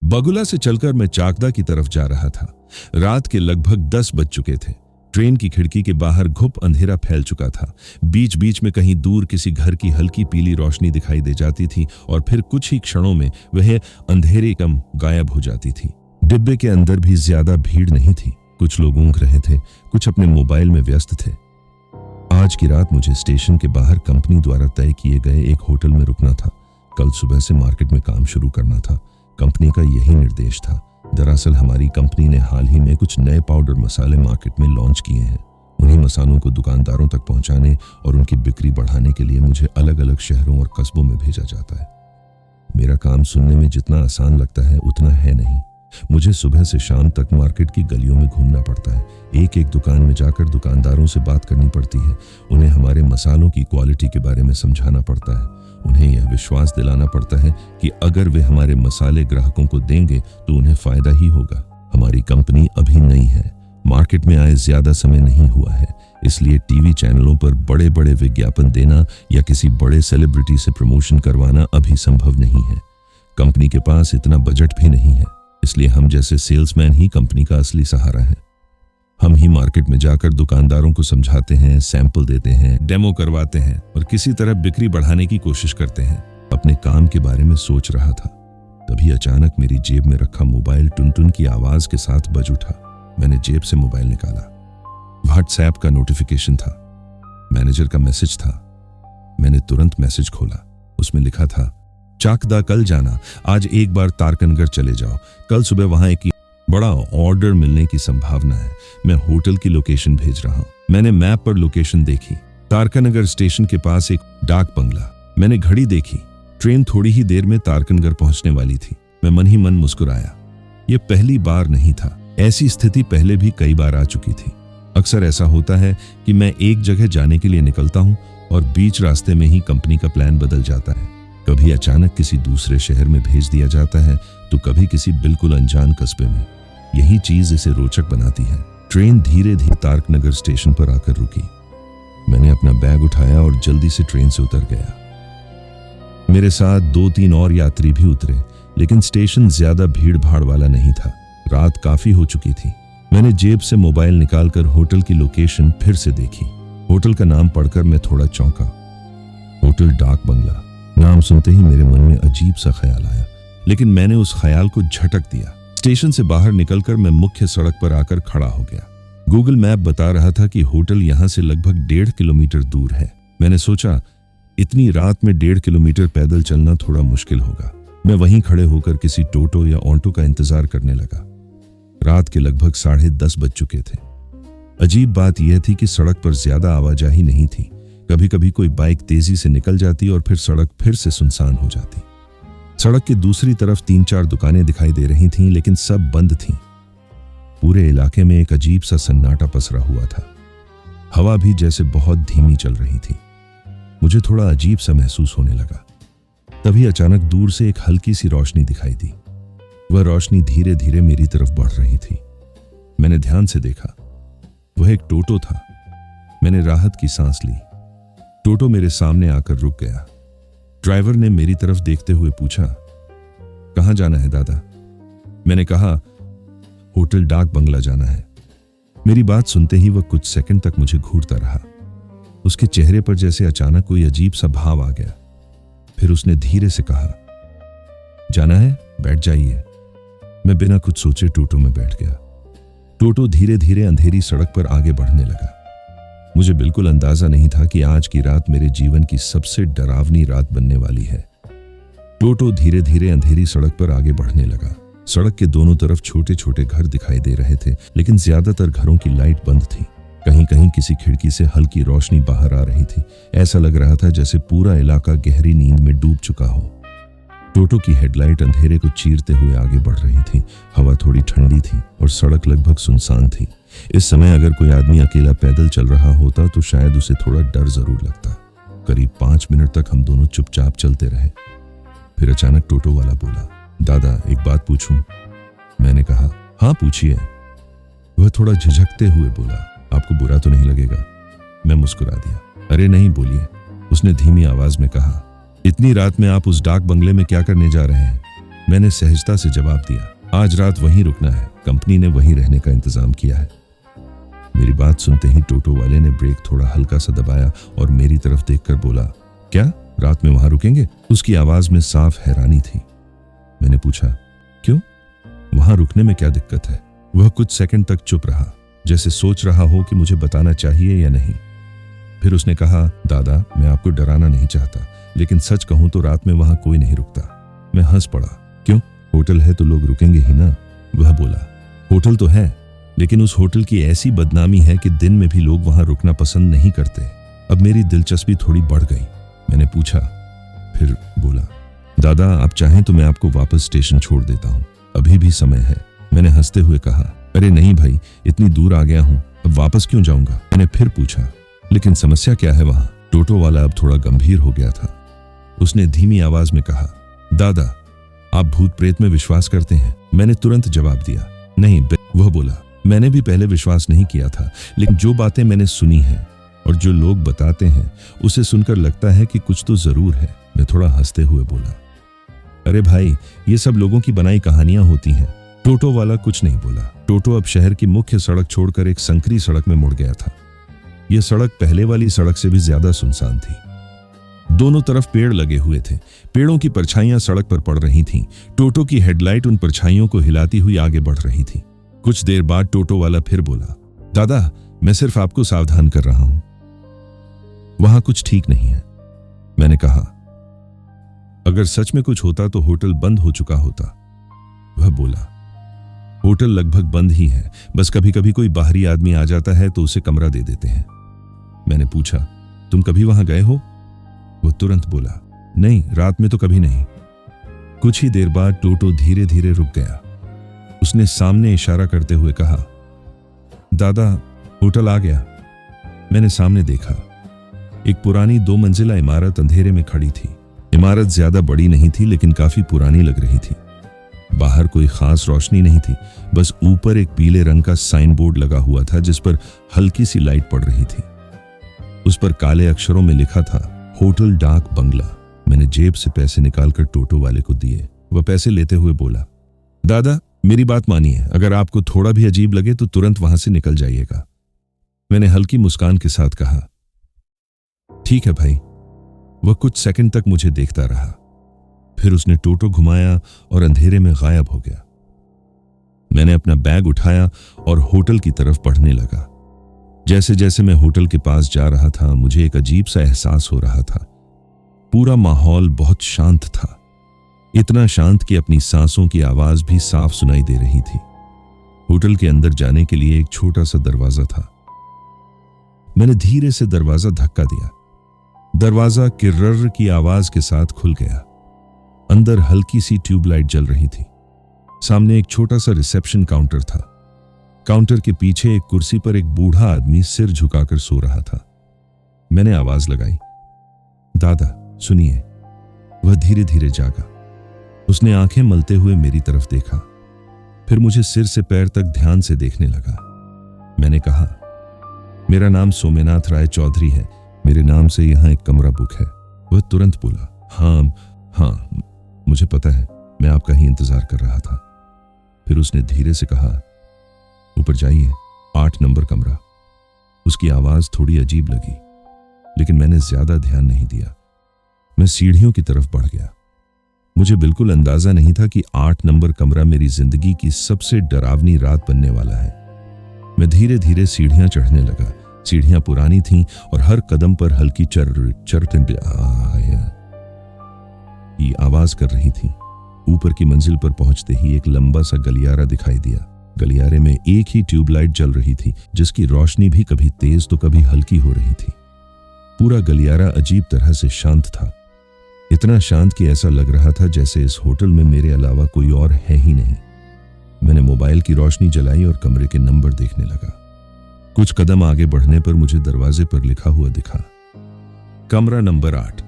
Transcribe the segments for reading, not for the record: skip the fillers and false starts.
बगुला से चलकर मैं चाकदा की तरफ जा रहा था। रात के लगभग 10 बज चुके थे। ट्रेन की खिड़की के बाहर घुप अंधेरा फैल चुका था। बीच बीच में कहीं दूर किसी घर की हल्की पीली रोशनी दिखाई दे जाती थी और फिर कुछ ही क्षणों में वह अंधेरे कम गायब हो जाती थी। डिब्बे के अंदर भी ज्यादा भीड़ नहीं थी। कुछ लोग ऊँघ रहे थे, कुछ अपने मोबाइल में व्यस्त थे। आज की रात मुझे स्टेशन के बाहर कंपनी द्वारा तय किए गए एक होटल में रुकना था। कल सुबह से मार्केट में काम शुरू करना था। कंपनी का यही निर्देश था। दरअसल हमारी कंपनी ने हाल ही में कुछ नए पाउडर मसाले मार्केट में लॉन्च किए हैं। उन्हीं मसालों को दुकानदारों तक पहुंचाने और उनकी बिक्री बढ़ाने के लिए मुझे अलग अलग शहरों और कस्बों में भेजा जाता है। मेरा काम सुनने में जितना आसान लगता है उतना है नहीं। मुझे सुबह से शाम तक मार्केट की गलियों में घूमना पड़ता है। एक एक दुकान में जाकर दुकानदारों से बात करनी पड़ती है। उन्हें हमारे मसालों की क्वालिटी के बारे में समझाना पड़ता है। उन्हें यह विश्वास दिलाना पड़ता है कि अगर वे हमारे मसाले ग्राहकों को देंगे तो उन्हें फायदा ही होगा। हमारी कंपनी अभी नई है, मार्केट में आए ज्यादा समय नहीं हुआ है, इसलिए टीवी चैनलों पर बड़े बड़े विज्ञापन देना या किसी बड़े सेलिब्रिटी से प्रमोशन करवाना अभी संभव नहीं है। कंपनी के पास इतना बजट भी नहीं है, इसलिए हम जैसे सेल्समैन ही कंपनी का असली सहारा है। हम ही मार्केट में जाकर दुकानदारों को समझाते हैं, सैंपल देते हैं, डेमो करवाते हैं और किसी तरह बिक्री बढ़ाने की कोशिश करते हैं। अपने काम के बारे में सोच रहा था, तभी अचानक मेरी जेब में रखा मोबाइल टुन-टुन की आवाज के साथ बज उठा। मैंने जेब से मोबाइल निकाला। व्हाट्सएप का नोटिफिकेशन था, मैनेजर का मैसेज था। मैंने तुरंत मैसेज खोला। उसमें लिखा था, चाकदा कल जाना, आज एक बार तारकनगर चले जाओ, कल सुबह वहां एक बड़ा ऑर्डर मिलने की संभावना है। मैं होटल की लोकेशन भेज रहा हूँ। मैंने मैप पर लोकेशन देखी, तारकनगर स्टेशन के पास एक डाक बंगला। मैंने घड़ी देखी, ट्रेन थोड़ी ही देर में तारकनगर पहुंचने वाली थी। मैं मन ही मन मुस्कुराया। यह पहली बार नहीं था, ऐसी स्थिति पहले भी कई बार आ चुकी थी। अक्सर ऐसा होता है कि मैं एक जगह जाने के लिए निकलता हूँ और बीच रास्ते में ही कंपनी का प्लान बदल जाता है। कभी अचानक किसी दूसरे शहर में भेज दिया जाता है तो कभी किसी बिल्कुल अनजान कस्बे में। यही चीज इसे रोचक बनाती है। ट्रेन धीरे धीरे तारकनगर स्टेशन पर आकर रुकी। मैंने अपना बैग उठाया और जल्दी से ट्रेन से उतर गया। मेरे साथ 2-3 और यात्री भी उतरे, लेकिन स्टेशन ज्यादा भीड़ भाड़ वाला नहीं था। रात काफी हो चुकी थी। मैंने जेब से मोबाइल निकालकर होटल की लोकेशन फिर से देखी। होटल का नाम पढ़कर मैं थोड़ा चौंका। होटल डाक बंगला। नाम सुनते ही मेरे मन में अजीब सा ख्याल आया, लेकिन मैंने उस ख्याल को झटक दिया। स्टेशन से बाहर निकलकर मैं मुख्य सड़क पर आकर खड़ा हो गया। गूगल मैप बता रहा था कि होटल यहां से लगभग 1.5 किलोमीटर दूर है। मैंने सोचा, इतनी रात में 1.5 किलोमीटर पैदल चलना थोड़ा मुश्किल होगा। मैं वहीं खड़े होकर किसी टोटो या ऑटो का इंतजार करने लगा। रात के लगभग 10:30 बज चुके थे। अजीब बात यह थी कि सड़क पर ज्यादा आवाजाही नहीं थी। कभी कभी कोई बाइक तेजी से निकल जाती और फिर सड़क फिर से सुनसान हो जाती। सड़क की दूसरी तरफ 3-4 दुकानें दिखाई दे रही थीं, लेकिन सब बंद थीं। पूरे इलाके में एक अजीब सा सन्नाटा पसरा हुआ था। हवा भी जैसे बहुत धीमी चल रही थी। मुझे थोड़ा अजीब सा महसूस होने लगा। तभी अचानक दूर से एक हल्की सी रोशनी दिखाई दी। वह रोशनी धीरे धीरे मेरी तरफ बढ़ रही थी। मैंने ध्यान से देखा, वह एक टोटो था। मैंने राहत की सांस ली। टोटो मेरे सामने आकर रुक गया। ड्राइवर ने मेरी तरफ देखते हुए पूछा, कहां जाना है दादा? मैंने कहा, होटल डाक बंगला जाना है। मेरी बात सुनते ही वह कुछ सेकंड तक मुझे घूरता रहा। उसके चेहरे पर जैसे अचानक कोई अजीब सा भाव आ गया। फिर उसने धीरे से कहा, जाना है, बैठ जाइए। मैं बिना कुछ सोचे टोटो में बैठ गया। टोटो धीरे धीरे अंधेरी सड़क पर आगे बढ़ने लगा। मुझे बिल्कुल अंदाजा नहीं था कि आज की रात मेरे जीवन की सबसे डरावनी रात बनने वाली है। टोटो धीरे धीरे अंधेरी सड़क पर आगे बढ़ने लगा। सड़क के दोनों तरफ छोटे छोटे घर दिखाई दे रहे थे, लेकिन ज्यादातर घरों की लाइट बंद थी। कहीं कहीं किसी खिड़की से हल्की रोशनी बाहर आ रही थी। ऐसा लग रहा था जैसे पूरा इलाका गहरी नींद में डूब चुका हो। टोटो की हेडलाइट अंधेरे को चीरते हुए आगे बढ़ रही थी। हवा थोड़ी ठंडी थी और सड़क लगभग सुनसान थी। इस समय अगर कोई आदमी अकेला पैदल चल रहा होता तो शायद उसे थोड़ा डर जरूर लगता। करीब 5 मिनट तक हम दोनों चुपचाप चलते रहे। फिर अचानक टोटो वाला बोला, दादा एक बात पूछूं? मैंने कहा, हाँ पूछिए। वह थोड़ा झिझकते हुए बोला, आपको बुरा तो नहीं लगेगा? मैं मुस्कुरा दिया। अरे नहीं, बोलिए। उसने धीमी आवाज में कहा, इतनी रात में आप उस डाक बंगले में क्या करने जा रहे हैं? मैंने सहजता से जवाब दिया, आज रात वहीं रुकना है, कंपनी ने वहीं रहने का इंतजाम किया है। मेरी बात सुनते ही टोटो वाले ने ब्रेक थोड़ा हल्का सा दबाया और मेरी तरफ देखकर बोला, क्या रात में वहां रुकेंगे? उसकी आवाज में साफ हैरानी थी। मैंने पूछा, क्यों? वहां रुकने में क्या दिक्कत है? वह कुछ सेकंड तक चुप रहा, जैसे सोच रहा हो कि मुझे बताना चाहिए या नहीं। फिर उसने कहा, दादा, मैं आपको डराना नहीं चाहता, लेकिन सच कहूं तो रात में वहां कोई नहीं रुकता। मैं हंस पड़ा। क्यों? होटल है तो लोग रुकेंगे ही ना। वह बोला, होटल तो है, लेकिन उस होटल की ऐसी बदनामी है कि दिन में भी लोग वहां रुकना पसंद नहीं करते। अब मेरी दिलचस्पी थोड़ी बढ़ गई। मैंने पूछा, फिर बोला, दादा, आप चाहें तो मैं आपको वापस स्टेशन छोड़ देता हूं, अभी भी समय है। मैंने हंसते हुए कहा, अरे नहीं भाई, इतनी दूर आ गया हूं, अब वापस क्यों जाऊंगा? मैंने फिर पूछा, लेकिन समस्या क्या है वहां? टोटो वाला अब थोड़ा गंभीर हो गया था। उसने धीमी आवाज में कहा, दादा, आप भूत प्रेत में विश्वास करते हैं? मैंने तुरंत जवाब दिया, नहीं। वह बोला, मैंने भी पहले विश्वास नहीं किया था, लेकिन जो बातें मैंने सुनी हैं और जो लोग बताते हैं उसे सुनकर लगता है कि कुछ तो जरूर है। मैं थोड़ा हंसते हुए बोला, अरे भाई, ये सब लोगों की बनाई कहानियां होती हैं। टोटो वाला कुछ नहीं बोला। टोटो अब शहर की मुख्य सड़क छोड़कर एक संकरी सड़क में मुड़ गया था। यह सड़क पहले वाली सड़क से भी ज्यादा सुनसान थी। दोनों तरफ पेड़ लगे हुए थे। पेड़ों की परछाइयां सड़क पर पड़ रही थीं। टोटो की हेडलाइट उन परछाइयों को हिलाती हुई आगे बढ़ रही थी। कुछ देर बाद टोटो वाला फिर बोला, दादा, मैं सिर्फ आपको सावधान कर रहा हूं, वहां कुछ ठीक नहीं है। मैंने कहा, अगर सच में कुछ होता तो होटल बंद हो चुका होता। वह बोला, होटल लगभग बंद ही है, बस कभी कभी कोई बाहरी आदमी आ जाता है तो उसे कमरा दे देते हैं। मैंने पूछा, तुम कभी वहां गए हो? वह तुरंत बोला, नहीं, रात में तो कभी नहीं। कुछ ही देर बाद टोटो धीरे धीरे रुक गया। उसने सामने इशारा करते हुए कहा, दादा, होटल आ गया। मैंने सामने देखा। एक पुरानी 2 मंजिला इमारत अंधेरे में खड़ी थी। इमारत ज्यादा बड़ी नहीं थी, लेकिन काफी पुरानी लग रही थी। बाहर कोई खास रोशनी नहीं थी, बस ऊपर एक पीले रंग का साइन बोर्ड लगा हुआ था जिस पर हल्की सी लाइट पड़ रही थी। उस पर काले अक्षरों में लिखा था, होटल डाक बंगला। मैंने जेब से पैसे निकालकर टोटो वाले को दिए। वह पैसे लेते हुए बोला, दादा, मेरी बात मानिए, अगर आपको थोड़ा भी अजीब लगे तो तुरंत वहां से निकल जाइएगा। मैंने हल्की मुस्कान के साथ कहा, ठीक है भाई। वह कुछ सेकंड तक मुझे देखता रहा, फिर उसने टोटो घुमाया और अंधेरे में गायब हो गया। मैंने अपना बैग उठाया और होटल की तरफ बढ़ने लगा। जैसे जैसे मैं होटल के पास जा रहा था, मुझे एक अजीब सा एहसास हो रहा था। पूरा माहौल बहुत शांत था, इतना शांत कि अपनी सांसों की आवाज भी साफ सुनाई दे रही थी। होटल के अंदर जाने के लिए एक छोटा सा दरवाजा था। मैंने धीरे से दरवाजा धक्का दिया। दरवाजा किर्रर की आवाज के साथ खुल गया। अंदर हल्की सी ट्यूबलाइट जल रही थी। सामने एक छोटा सा रिसेप्शन काउंटर था। काउंटर के पीछे एक कुर्सी पर एक बूढ़ा आदमी सिर झुकाकर सो रहा था। मैंने आवाज लगाई, दादा, सुनिए। वह धीरे धीरे जागा। उसने आंखें मलते हुए मेरी तरफ देखा, फिर मुझे सिर से पैर तक ध्यान से देखने लगा। मैंने कहा, मेरा नाम सोमेनाथ राय चौधरी है, मेरे नाम से यहाँ एक कमरा बुक है। वह तुरंत बोला, हाँ, मुझे पता है, मैं आपका ही इंतजार कर रहा था। फिर उसने धीरे से कहा, ऊपर जाइए, 8 नंबर कमरा। उसकी आवाज थोड़ी अजीब लगी, लेकिन मैंने ज्यादा ध्यान नहीं दिया। मैं सीढ़ियों की तरफ बढ़ गया। मुझे बिल्कुल अंदाजा नहीं था कि 8 नंबर कमरा मेरी जिंदगी की सबसे डरावनी रात बनने वाला है। मैं धीरे धीरे सीढ़ियां चढ़ने लगा। सीढ़ियां पुरानी थीं और हर कदम पर हल्की चरटन की आवाज कर रही थी। ऊपर की मंजिल पर पहुंचते ही एक लंबा सा गलियारा दिखाई दिया। गलियारे में एक ही ट्यूबलाइट जल रही थी, जिसकी रोशनी भी कभी तेज तो कभी हल्की हो रही थी। पूरा गलियारा अजीब तरह से शांत था, इतना शांत कि ऐसा लग रहा था जैसे इस होटल में मेरे अलावा कोई और है ही नहीं। मैंने मोबाइल की रोशनी जलाई और कमरे के नंबर देखने लगा। कुछ कदम आगे बढ़ने पर मुझे दरवाजे पर लिखा हुआ दिखा, कमरा नंबर 8।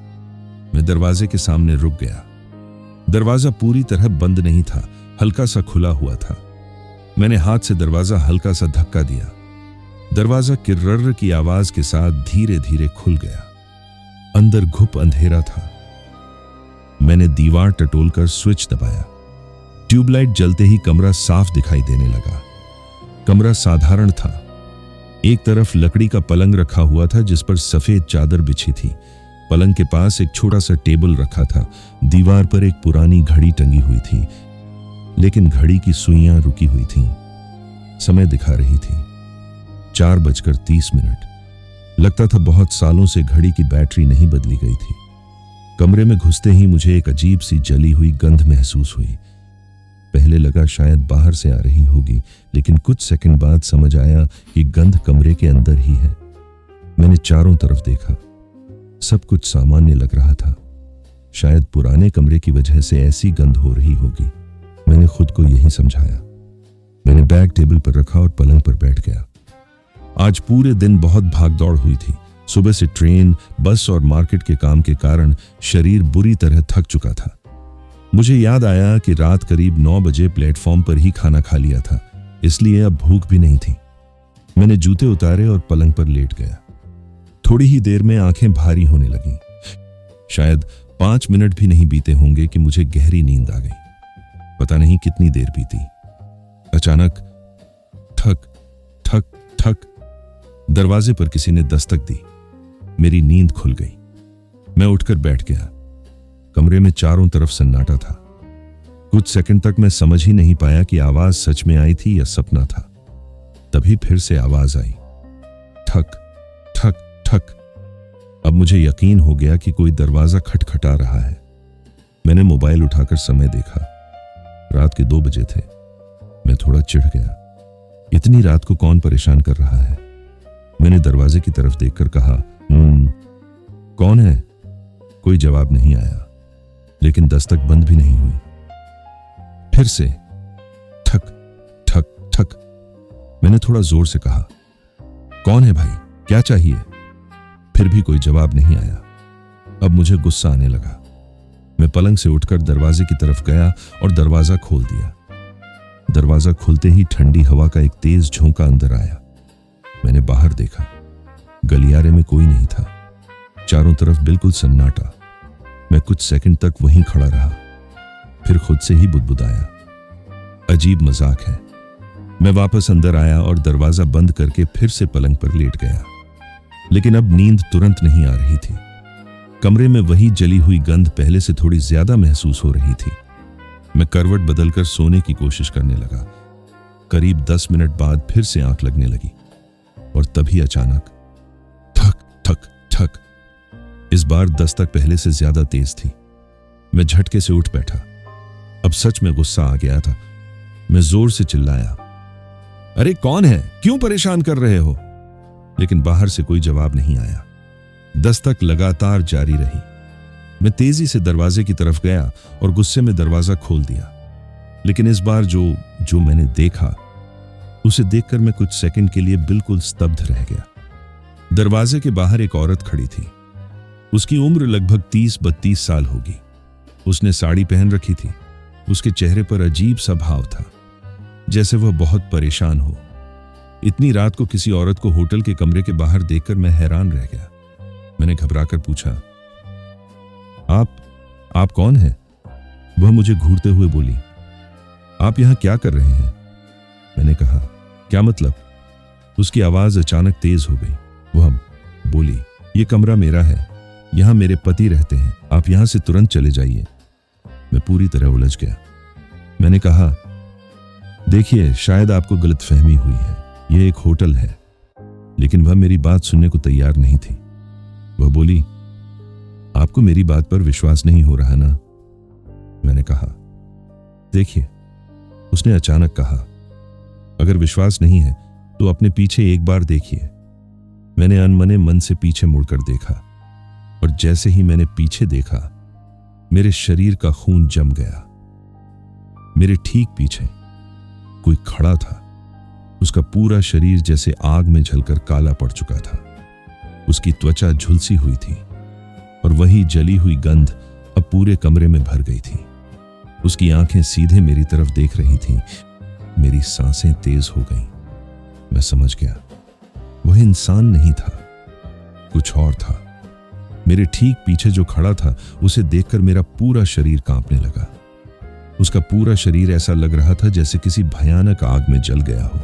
मैं दरवाजे के सामने रुक गया। दरवाजा पूरी तरह बंद नहीं था, हल्का सा खुला हुआ था। मैंने हाथ से दरवाजा हल्का सा धक्का दिया। दरवाजा किर्रर की आवाज के साथ धीरे धीरे खुल गया। अंदर घुप अंधेरा था। मैंने दीवार टटोलकर स्विच दबाया। ट्यूबलाइट जलते ही कमरा साफ दिखाई देने लगा। कमरा साधारण था। एक तरफ लकड़ी का पलंग रखा हुआ था जिस पर सफेद चादर बिछी थी। पलंग के पास एक छोटा सा टेबल रखा था। दीवार पर एक पुरानी घड़ी टंगी हुई थी, लेकिन घड़ी की सुइयां रुकी हुई थीं। समय दिखा रही थी 4:30। लगता था बहुत सालों से घड़ी की बैटरी नहीं बदली गई थी। कमरे में घुसते ही मुझे एक अजीब सी जली हुई गंध महसूस हुई। पहले लगा शायद बाहर से आ रही होगी, लेकिन कुछ सेकंड बाद समझ आया कि गंध कमरे के अंदर ही है। मैंने चारों तरफ देखा, सब कुछ सामान्य लग रहा था। शायद पुराने कमरे की वजह से ऐसी गंध हो रही होगी। मैंने खुद को यही समझाया। मैंने बैग टेबल पर रखा और पलंग पर बैठ गया। आज पूरे दिन बहुत भागदौड़ हुई थी। सुबह से ट्रेन, बस और मार्केट के काम के कारण शरीर बुरी तरह थक चुका था। मुझे याद आया कि रात करीब 9 बजे प्लेटफॉर्म पर ही खाना खा लिया था, इसलिए अब भूख भी नहीं थी। मैंने जूते उतारे और पलंग पर लेट गया। थोड़ी ही देर में आंखें भारी होने लगीं। शायद 5 मिनट भी नहीं बीते होंगे कि मुझे गहरी नींद आ गई। पता नहीं कितनी देर बीती। अचानक ठक ठक ठक, दरवाजे पर किसी ने दस्तक दी। मेरी नींद खुल गई। मैं उठकर बैठ गया। कमरे में चारों तरफ सन्नाटा था। कुछ सेकंड तक मैं समझ ही नहीं पाया कि आवाज सच में आई थी या सपना था। तभी फिर से आवाज आई, ठक ठक ठक। अब मुझे यकीन हो गया कि कोई दरवाजा खटखटा रहा है। मैंने मोबाइल उठाकर समय देखा। रात के 2 बजे थे। मैं थोड़ा चिढ़ गया। इतनी रात को कौन परेशान कर रहा है? मैंने दरवाजे की तरफ देखकर कहा, कौन है? कोई जवाब नहीं आया, लेकिन दस्तक बंद भी नहीं हुई। फिर से ठक ठक ठक। मैंने थोड़ा जोर से कहा, कौन है भाई, क्या चाहिए? फिर भी कोई जवाब नहीं आया। अब मुझे गुस्सा आने लगा। मैं पलंग से उठकर दरवाजे की तरफ गया और दरवाजा खोल दिया। दरवाजा खुलते ही ठंडी हवा का एक तेज झोंका अंदर आया। मैंने बाहर देखा। गलियारे में कोई नहीं था। चारों तरफ बिल्कुल सन्नाटा। मैं कुछ सेकंड तक वहीं खड़ा रहा, फिर खुद से ही बुदबुदाया, अजीब मजाक है। मैं वापस अंदर आया और दरवाजा बंद करके फिर से पलंग पर लेट गया। लेकिन अब नींद तुरंत नहीं आ रही थी। कमरे में वही जली हुई गंध पहले से थोड़ी ज्यादा महसूस हो रही थी। मैं करवट बदलकर सोने की कोशिश करने लगा। करीब 10 मिनट बाद फिर से आंख लगने लगी और तभी अचानक ठक ठक ठक। इस बार दस्तक पहले से ज्यादा तेज थी। मैं झटके से उठ बैठा। अब सच में गुस्सा आ गया था। मैं जोर से चिल्लाया, अरे कौन है? क्यों परेशान कर रहे हो? लेकिन बाहर से कोई जवाब नहीं आया। दस्तक लगातार जारी रही। मैं तेजी से दरवाजे की तरफ गया और गुस्से में दरवाजा खोल दिया। लेकिन इस बार जो मैंने देखा, उसे देखकर मैं कुछ सेकंड के लिए बिल्कुल स्तब्ध रह गया। दरवाजे के बाहर एक औरत खड़ी थी। उसकी उम्र लगभग 30-32 साल होगी। उसने साड़ी पहन रखी थी। उसके चेहरे पर अजीब सा भाव था, जैसे वह बहुत परेशान हो। इतनी रात को किसी औरत को होटल के कमरे के बाहर देखकर मैं हैरान रह गया। मैंने घबराकर पूछा, आप कौन हैं? वह मुझे घूरते हुए बोली, आप यहां क्या कर रहे हैं? मैंने कहा, क्या मतलब? उसकी आवाज अचानक तेज हो गई। वह बोली, ये कमरा मेरा है, यहां मेरे पति रहते हैं, आप यहां से तुरंत चले जाइए। मैं पूरी तरह उलझ गया। मैंने कहा, देखिए, शायद आपको गलतफहमी हुई है, यह एक होटल है। लेकिन वह मेरी बात सुनने को तैयार नहीं थी। वह बोली, आपको मेरी बात पर विश्वास नहीं हो रहा ना? मैंने कहा, देखिए, उसने अचानक कहा, अगर विश्वास नहीं है तो अपने पीछे एक बार देखिए। मैंने अनमने मन से पीछे मुड़कर देखा और जैसे ही मैंने पीछे देखा, मेरे शरीर का खून जम गया। मेरे ठीक पीछे कोई खड़ा था। उसका पूरा शरीर जैसे आग में जलकर काला पड़ चुका था। उसकी त्वचा झुलसी हुई थी और वही जली हुई गंध अब पूरे कमरे में भर गई थी। उसकी आंखें सीधे मेरी तरफ देख रही थीं। मेरी सांसें तेज हो गईं। मैं समझ गया, वह इंसान नहीं था, कुछ और था। मेरे ठीक पीछे जो खड़ा था, उसे देखकर मेरा पूरा शरीर कांपने लगा। उसका पूरा शरीर ऐसा लग रहा था जैसे किसी भयानक आग में जल गया हो।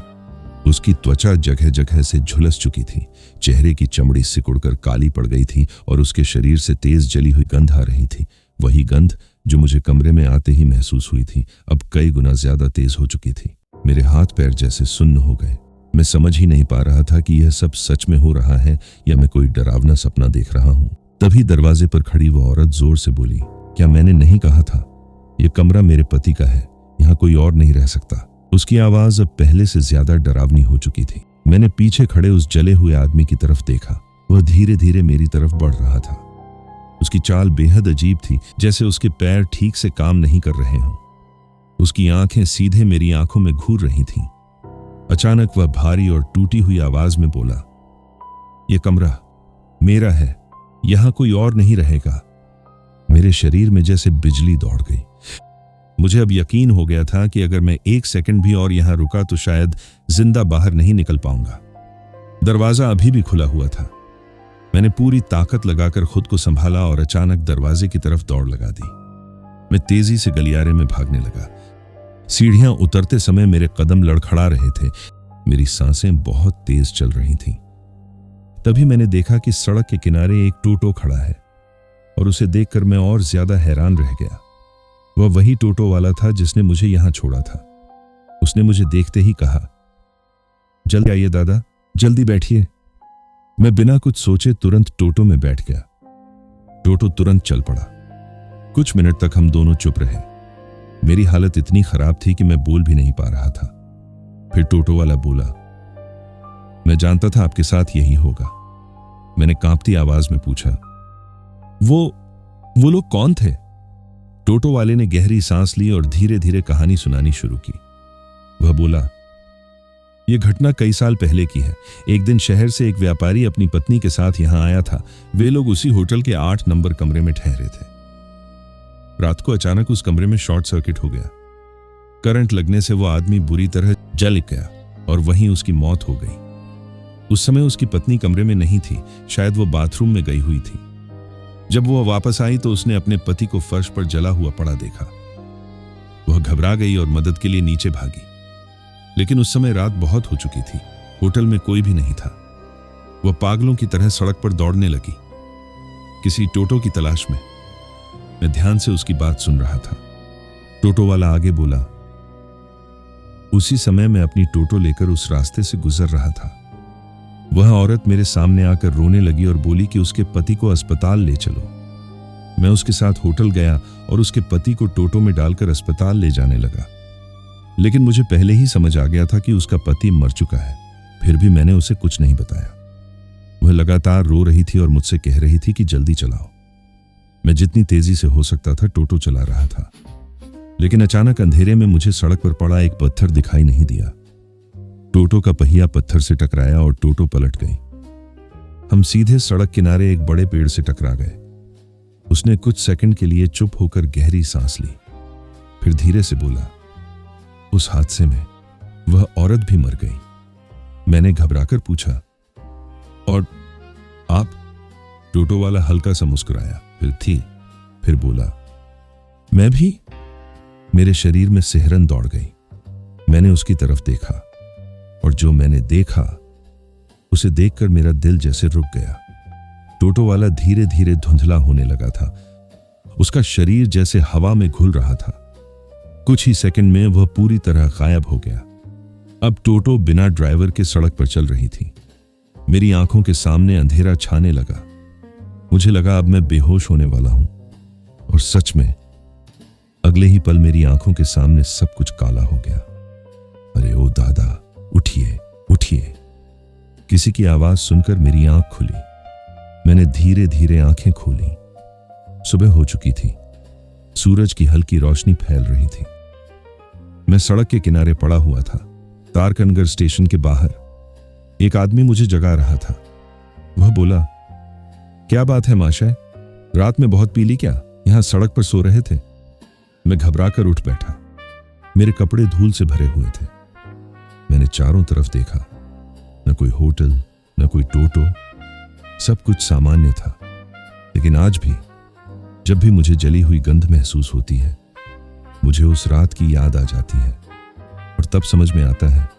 उसकी त्वचा जगह जगह से झुलस चुकी थी, चेहरे की चमड़ी सिकुड़कर काली पड़ गई थी और उसके शरीर से तेज जली हुई गंध आ रही थी। वही गंध जो मुझे कमरे में आते ही महसूस हुई थी, अब कई गुना ज्यादा तेज हो चुकी थी। मेरे हाथ पैर जैसे सुन्न हो गए। मैं समझ ही नहीं पा रहा था कि यह सब सच में हो रहा है या मैं कोई डरावना सपना देख रहा हूं। तभी दरवाजे पर खड़ी वो औरत जोर से बोली, क्या मैंने नहीं कहा था? यह कमरा मेरे पति का है, यहाँ कोई और नहीं रह सकता। उसकी आवाज अब पहले से ज्यादा डरावनी हो चुकी थी। मैंने पीछे खड़े उस जले हुए आदमी की तरफ देखा। वह धीरे धीरे मेरी तरफ बढ़ रहा था। उसकी चाल बेहद अजीब थी, जैसे उसके पैर ठीक से काम नहीं कर रहे हों। उसकी आंखें सीधे मेरी आंखों में घूर रही थीं। अचानक वह भारी और टूटी हुई आवाज में बोला, यह कमरा मेरा है, यहां कोई और नहीं रहेगा। मेरे शरीर में जैसे बिजली दौड़ गई। मुझे अब यकीन हो गया था कि अगर मैं 1 सेकंड भी और यहां रुका तो शायद जिंदा बाहर नहीं निकल पाऊंगा। दरवाजा अभी भी खुला हुआ था। मैंने पूरी ताकत लगाकर खुद को संभाला और अचानक दरवाजे की तरफ दौड़ लगा दी। मैं तेजी से गलियारे में भागने लगा। सीढ़ियां उतरते समय मेरे कदम लड़खड़ा रहे थे। मेरी सांसें बहुत तेज चल रही थीं। तभी मैंने देखा कि सड़क के किनारे एक टोटो खड़ा है और उसे देखकर मैं और ज्यादा हैरान रह गया। वह वही टोटो वाला था जिसने मुझे यहां छोड़ा था। उसने मुझे देखते ही कहा, जल्दी आइए दादा, जल्दी बैठिए। मैं बिना कुछ सोचे तुरंत टोटो में बैठ गया। टोटो तुरंत चल पड़ा। कुछ मिनट तक हम दोनों चुप रहे। मेरी हालत इतनी खराब थी कि मैं बोल भी नहीं पा रहा था। फिर टोटो वाला बोला, मैं जानता था आपके साथ यही होगा। मैंने कांपती आवाज में पूछा, वो लोग कौन थे? टोटो वाले ने गहरी सांस ली और धीरे धीरे कहानी सुनानी शुरू की। वह बोला, यह घटना कई साल पहले की है। एक दिन शहर से एक व्यापारी अपनी पत्नी के साथ यहां आया था। वे लोग उसी होटल के 8 नंबर कमरे में ठहरे थे। रात को अचानक उस कमरे में शॉर्ट सर्किट हो गया। करंट लगने से वो आदमी बुरी तरह जल गया और वहीं उसकी मौत हो गई। उस समय उसकी पत्नी कमरे में नहीं थी, शायद वो बाथरूम में गई हुई थी। जब वो वापस आई तो उसने अपने पति को फर्श पर जला हुआ पड़ा देखा। वह घबरा गई और मदद के लिए नीचे भागी, लेकिन उस समय रात बहुत हो चुकी थी। होटल में कोई भी नहीं था। वह पागलों की तरह सड़क पर दौड़ने लगी, किसी टोटो की तलाश में। मैं ध्यान से उसकी बात सुन रहा था। टोटो वाला आगे बोला, उसी समय मैं अपनी टोटो लेकर उस रास्ते से गुजर रहा था। वह औरत मेरे सामने आकर रोने लगी और बोली कि उसके पति को अस्पताल ले चलो। मैं उसके साथ होटल गया और उसके पति को टोटो में डालकर अस्पताल ले जाने लगा। लेकिन मुझे पहले ही समझ आ गया था कि उसका पति मर चुका है। फिर भी मैंने उसे कुछ नहीं बताया। वह लगातार रो रही थी और मुझसे कह रही थी कि जल्दी चलाओ। मैं जितनी तेजी से हो सकता था टोटो चला रहा था, लेकिन अचानक अंधेरे में मुझे सड़क पर पड़ा एक पत्थर दिखाई नहीं दिया। टोटो का पहिया पत्थर से टकराया और टोटो पलट गई। हम सीधे सड़क किनारे एक बड़े पेड़ से टकरा गए। उसने कुछ सेकंड के लिए चुप होकर गहरी सांस ली, फिर धीरे से बोला, उस हादसे में वह औरत भी मर गई। मैंने घबराकर पूछा, और आप? टोटो वाला हल्का सा मुस्कुराया, फिर बोला, मैं भी। मेरे शरीर में सिहरन दौड़ गई। मैंने उसकी तरफ देखा और जो मैंने देखा उसे देखकर मेरा दिल जैसे रुक गया। टोटो वाला धीरे धीरे धुंधला होने लगा था। उसका शरीर जैसे हवा में घुल रहा था। कुछ ही सेकंड में वह पूरी तरह गायब हो गया। अब टोटो बिना ड्राइवर के सड़क पर चल रही थी। मेरी आंखों के सामने अंधेरा छाने लगा। मुझे लगा अब मैं बेहोश होने वाला हूं, और सच में अगले ही पल मेरी आंखों के सामने सब कुछ काला हो गया। अरे ओ दादा, उठिए उठिए। किसी की आवाज सुनकर मेरी आंख खुली। मैंने धीरे धीरे आंखें खोली। सुबह हो चुकी थी। सूरज की हल्की रोशनी फैल रही थी। मैं सड़क के किनारे पड़ा हुआ था। तारकनगर स्टेशन के बाहर एक आदमी मुझे जगा रहा था। वह बोला, क्या बात है महाशय, रात में बहुत पी ली क्या? यहां सड़क पर सो रहे थे? मैं घबराकर उठ बैठा। मेरे कपड़े धूल से भरे हुए थे। मैंने चारों तरफ देखा। न कोई होटल, न कोई टोटो, सब कुछ सामान्य था। लेकिन आज भी जब भी मुझे जली हुई गंध महसूस होती है, मुझे उस रात की याद आ जाती है और तब समझ में आता है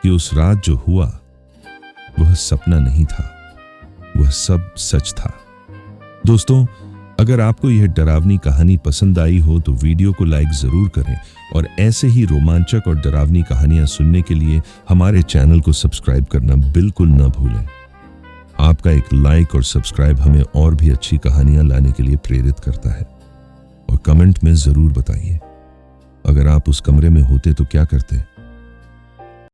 कि उस रात जो हुआ वह सपना नहीं था, वह सब सच था। दोस्तों, अगर आपको यह डरावनी कहानी पसंद आई हो तो वीडियो को लाइक जरूर करें और ऐसे ही रोमांचक और डरावनी कहानियां सुनने के लिए हमारे चैनल को सब्सक्राइब करना बिल्कुल न भूलें। आपका एक लाइक और सब्सक्राइब हमें और भी अच्छी कहानियां लाने के लिए प्रेरित करता है। और कमेंट में जरूर बताइए, अगर आप उस कमरे में होते तो क्या करते।